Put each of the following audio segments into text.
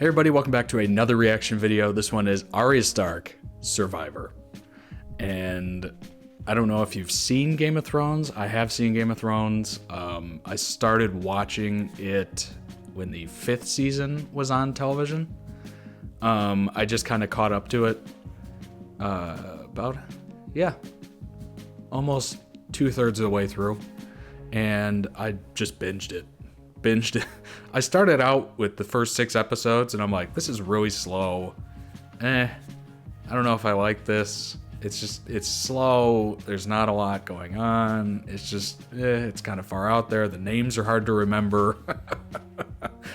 Hey everybody, welcome back to another reaction video. This one is Arya Stark, Survivor. And I don't know if you've seen Game of Thrones. I have seen Game of Thrones. I started watching it when the 5th season was on television. I just kind of caught up to it almost 2/3 of the way through. And I just binged it. I started out with the first 6 episodes and I'm like, this is really slow. I don't know if I like this. It's slow. There's not a lot going on. It's just, it's kind of far out there. The names are hard to remember.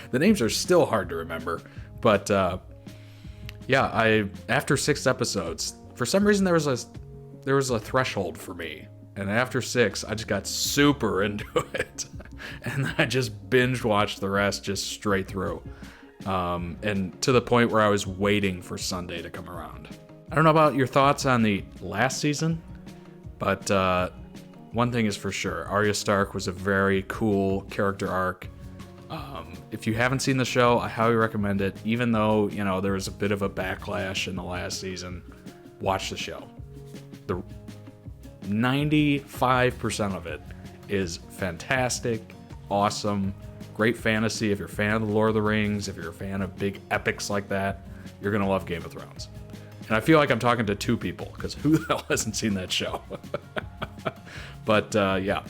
The names are still hard to remember. But yeah, after 6 episodes, for some reason there was a threshold for me. And after 6, I just got super into it. And I just binge watched the rest just straight through. And to the point where I was waiting for Sunday to come around. I don't know about your thoughts on the last season, but one thing is for sure. Arya Stark was a very cool character arc. If you haven't seen the show, I highly recommend it. Even though, you know, there was a bit of a backlash in the last season, watch the show. The 95% of it is fantastic, awesome, great fantasy. If you're a fan of the Lord of the Rings, if you're a fan of big epics like that, you're gonna love Game of Thrones. And I feel like I'm talking to 2 people, because who the hell hasn't seen that show? But yeah,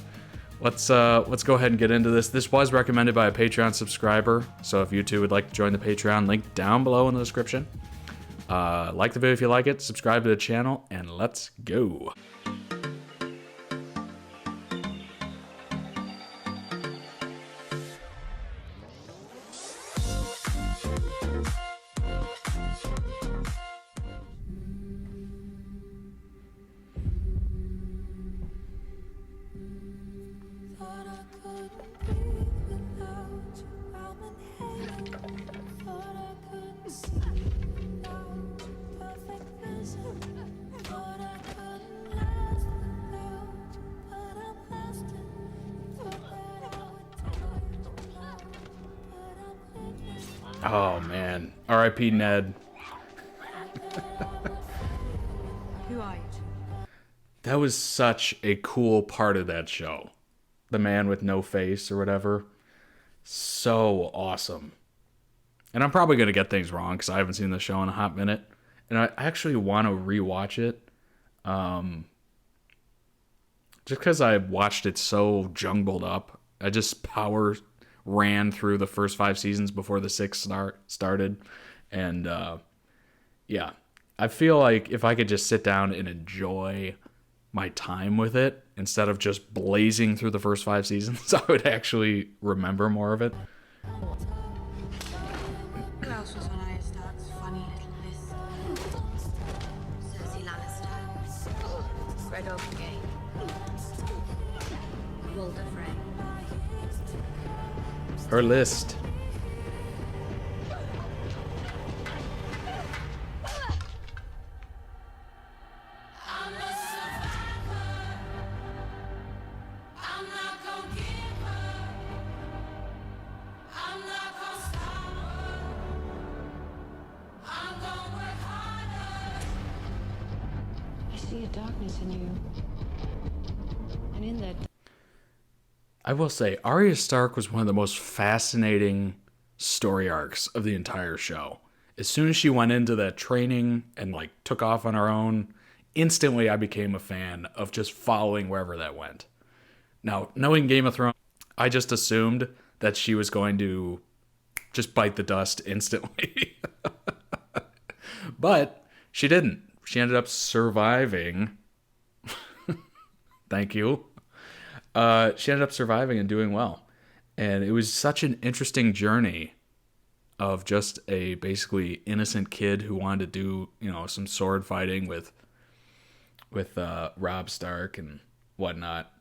let's go ahead and get into this. This was recommended by a Patreon subscriber, so if you too would like to join the Patreon, link down below in the description. Like the video if you like it, subscribe to the channel, and let's go. Oh man, R.I.P. Ned. Who are you? That was such a cool part of that show. The man with no face or whatever. So awesome. And I'm probably going to get things wrong because I haven't seen the show in a hot minute. And I actually want to rewatch it. Just because I watched it so jumbled up. I just ran through the first 5 seasons before the 6th started. And yeah, I feel like if I could just sit down and enjoy my time with it instead of just blazing through the first 5 seasons, I would actually remember more of it. Who else was on Arya Stark's funny little list? Cersei Lannister, Red Oakgate, Walder Frey. Her list. I see a darkness in you. And in that I will say, Arya Stark was one of the most fascinating story arcs of the entire show. As soon as she went into that training and like took off on her own, instantly I became a fan of just following wherever that went. Now, knowing Game of Thrones, I just assumed that she was going to just bite the dust instantly. But she didn't. She ended up surviving. Thank you. She ended up surviving and doing well. And it was such an interesting journey of just a basically innocent kid who wanted to do, you know, some sword fighting with Robb Stark and whatnot.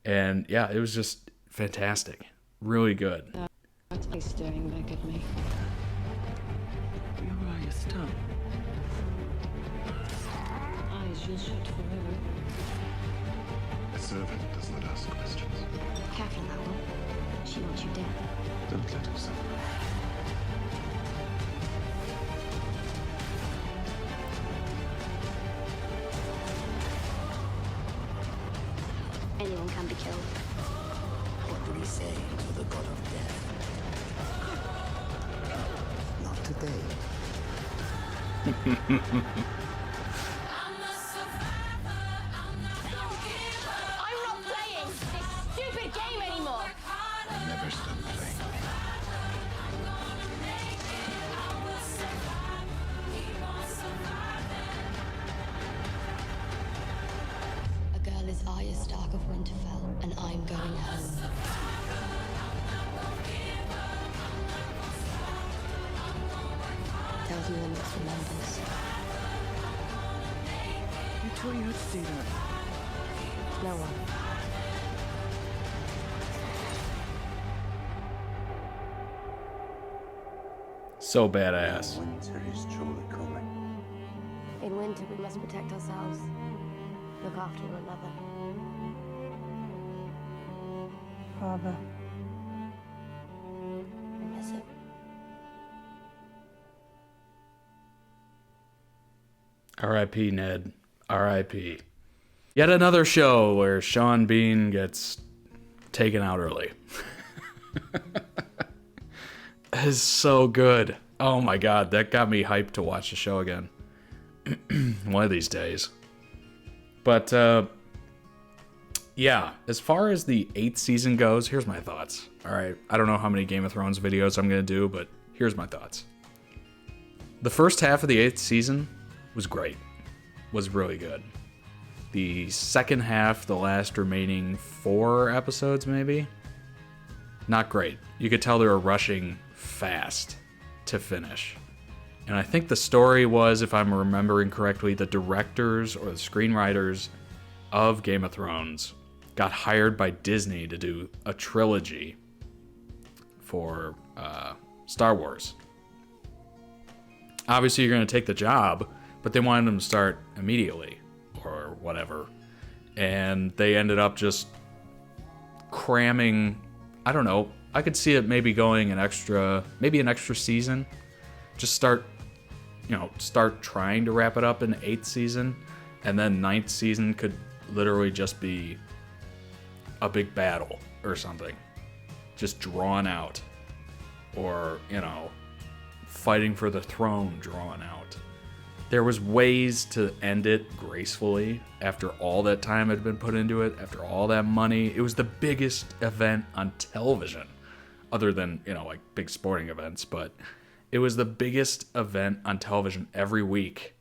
And yeah, it was just fantastic. Really good. dark's staring back at me. You're Arya Stark. Eyes you'll shut forever. A servant does not ask questions. Careful now. She wants you dead. Don't let her suffer. anyone can be killed. What do we say to the god of death? Not today. I'm not playing this stupid game anymore! I'll never stop playing. A girl is Arya Stark of Winterfell, and I'm going home. Tells me the next remembers. You told you to do that. No one. So badass. Winter is truly coming. In winter, we must protect ourselves. Look after one another. Father. I miss him. R.I.P. Ned. R.I.P. Yet another show where Sean Bean gets taken out early. Is so good. Oh my god, that got me hyped to watch the show again. One of these days. But, yeah, as far as the 8th season goes, here's my thoughts. Alright, I don't know how many Game of Thrones videos I'm going to do, but here's my thoughts. The first half of the 8th season was great. Was really good. The second half, the last remaining 4 episodes maybe, not great. You could tell they were rushing fast to finish. And I think the story was, if I'm remembering correctly, the directors or the screenwriters of Game of Thrones got hired by Disney to do a trilogy for Star Wars. Obviously, you're going to take the job, but they wanted them to start immediately or whatever. And they ended up just cramming, I don't know, I could see it maybe going maybe an extra season. Just start trying to wrap it up in 8th season, and then 9th season could literally just be a big battle or something. Just drawn out. Or, fighting for the throne drawn out. There was ways to end it gracefully after all that time had been put into it, after all that money. It was the biggest event on television, other than, like big sporting events, but it was the biggest event on television every week,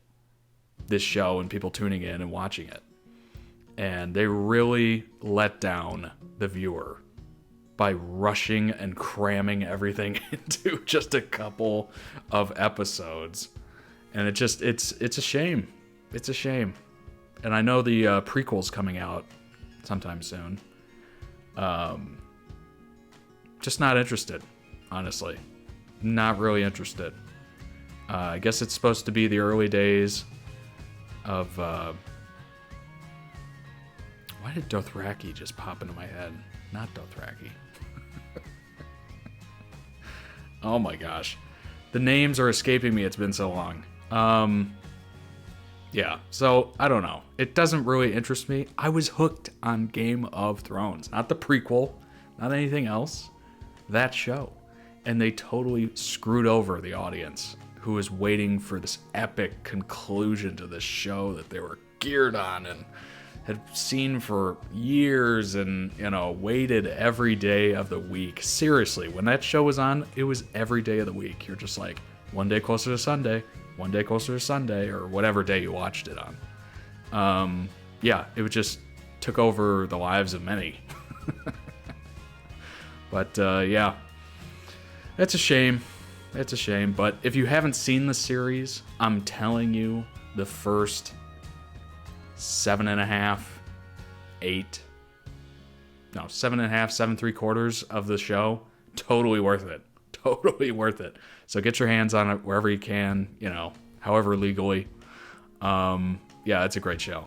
this show, and people tuning in and watching it. And they really let down the viewer by rushing and cramming everything into just a couple of episodes. And it's a shame. It's a shame. And I know the prequel's coming out sometime soon. Just not interested, honestly. Not really interested. I guess it's supposed to be the early days of... Why did Dothraki just pop into my head? Not Dothraki. Oh my gosh. The names are escaping me. It's been so long. Yeah, so I don't know. It doesn't really interest me. I was hooked on Game of Thrones. Not the prequel, not anything else. That show. And they totally screwed over the audience who was waiting for this epic conclusion to this show that they were geared on and had seen for years and, waited every day of the week. Seriously, when that show was on, it was every day of the week. You're just like, one day closer to Sunday, one day closer to Sunday, or whatever day you watched it on. Yeah, it just took over the lives of many. But, yeah, it's a shame. It's a shame. But if you haven't seen the series, I'm telling you, the first 7.5, 8, no, 7.5, 7.75 of the show, totally worth it. Totally worth it. So get your hands on it wherever you can, however legally. Yeah, it's a great show.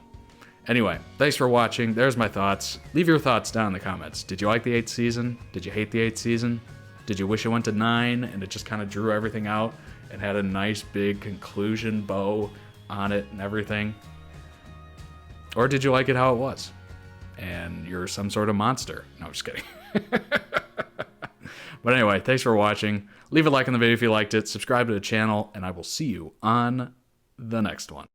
Anyway, thanks for watching. There's my thoughts. Leave your thoughts down in the comments. Did you like the 8th season? Did you hate the 8th season? Did you wish it went to 9 and it just kind of drew everything out and had a nice big conclusion bow on it and everything? Or did you like it how it was? and you're some sort of monster. No, I'm just kidding. But anyway, thanks for watching. Leave a like on the video if you liked it. Subscribe to the channel, and I will see you on the next one.